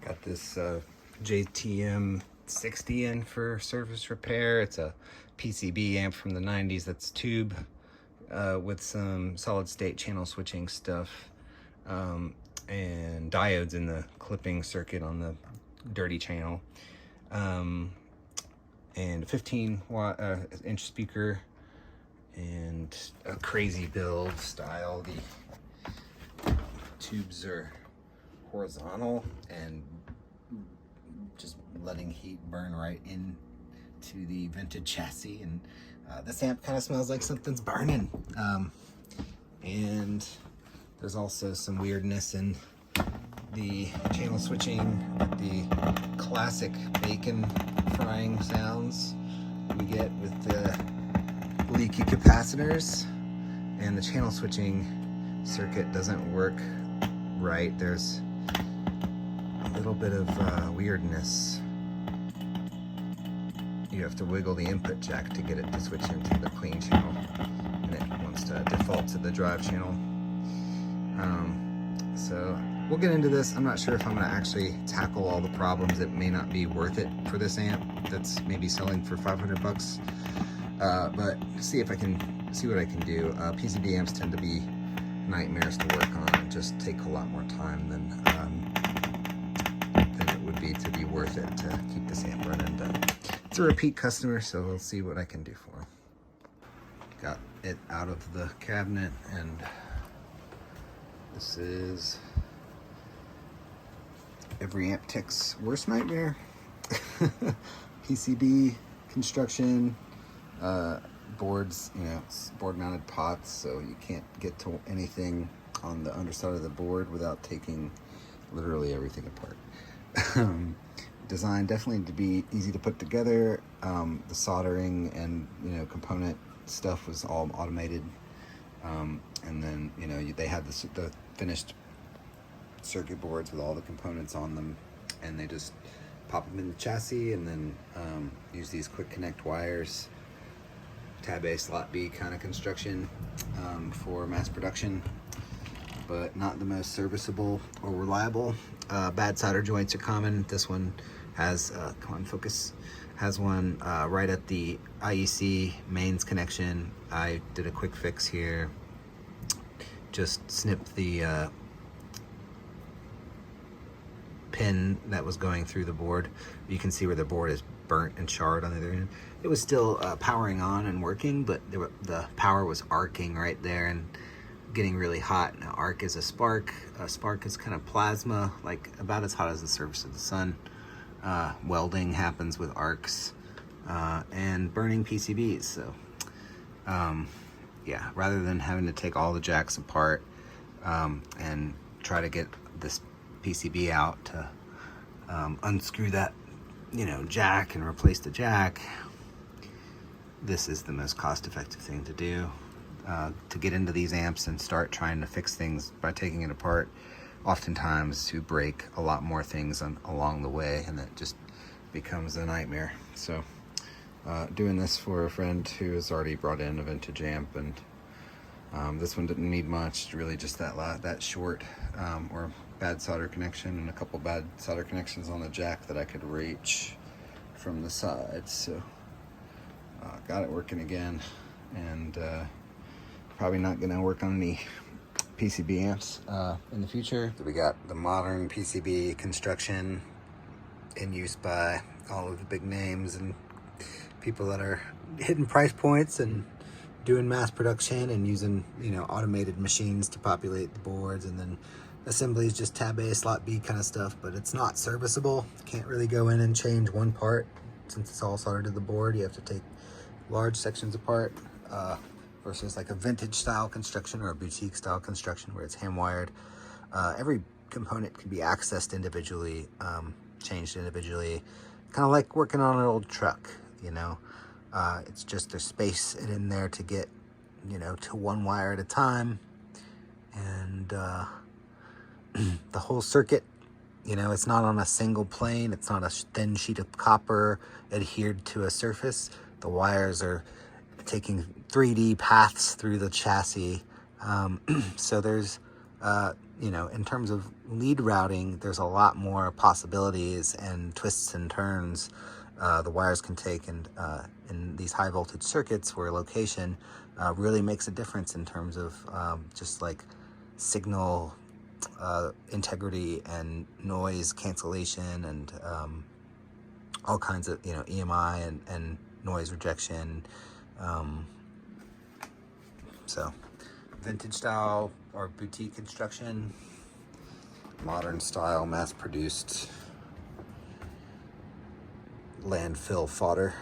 Got this JTM 60 in for surface repair. It's a PCB amp from the 90s that's tube with some solid state channel switching stuff and diodes in the clipping circuit on the dirty channel. And 15 inch speaker and a crazy build style. The tubes are horizontal and just letting heat burn right into the vented chassis, and this amp kind of smells like something's burning. And there's also some weirdness in the channel switching, the classic bacon frying sounds we get with the leaky capacitors, and the channel switching circuit doesn't work right. There's a little bit of weirdness. You have to wiggle the input jack to get it to switch into the clean channel, and it wants to default to the drive channel. So we'll get into this. I'm not sure if I'm going to actually tackle all the problems. It may not be worth it for this amp that's maybe selling for 500 bucks. But see if I can see what I can do. PCB amps tend to be nightmares to work on and just take a lot more time than it would be to be worth it to keep this amp running. But it's a repeat customer, so we'll see what I can do for him. Got it out of the cabinet, and this is every amp tech's worst nightmare. PCB construction, boards, board mounted pots, so you can't get to anything on the underside of the board without taking literally everything apart. Design definitely to be easy to put together. The soldering and component stuff was all automated, and then they had the finished circuit boards with all the components on them, and they just pop them in the chassis and then use these quick connect wires, tab A slot B kind of construction for mass production, but not the most serviceable or reliable. Bad solder joints are common. This one has come on, focus, has one right at the IEC mains connection. I did a quick fix here, just snipped the pin that was going through the board. You can see where the board is burnt and charred on the other end. It was still powering on and working, but the power was arcing right there and getting really hot. Now, arc is a spark. A spark is kind of plasma, like about as hot as the surface of the sun. Welding happens with arcs and burning PCBs. So yeah, rather than having to take all the jacks apart and try to get this PCB out to unscrew that jack and replace the jack, this is the most cost-effective thing to do. To get into these amps and start trying to fix things by taking it apart, oftentimes you break a lot more things along the way, and it just becomes a nightmare. So doing this for a friend who has already brought in a vintage amp, and this one didn't need much, really just that short or bad solder connection and a couple bad solder connections on the jack that I could reach from the side. So got it working again, and probably not gonna work on any PCB amps in the future. So we got the modern PCB construction in use by all of the big names and people that are hitting price points and doing mass production and using automated machines to populate the boards, and then assembly is just tab A slot B kind of stuff, but it's not serviceable. Can't really go in and change one part since it's all soldered to the board. You have to take large sections apart versus like a vintage style construction or a boutique style construction where it's hand wired. Every component can be accessed individually, changed individually, kind of like working on an old truck. It's just there's space in there to get to one wire at a time, and the whole circuit, it's not on a single plane. It's not a thin sheet of copper adhered to a surface. The wires are taking 3D paths through the chassis. So there's you know, in terms of lead routing, there's a lot more possibilities and twists and turns the wires can take, and in these high voltage circuits where location really makes a difference in terms of just like signal integrity and noise cancellation, and all kinds of, you know, EMI and noise rejection. So vintage style or boutique construction, modern style mass produced landfill fodder.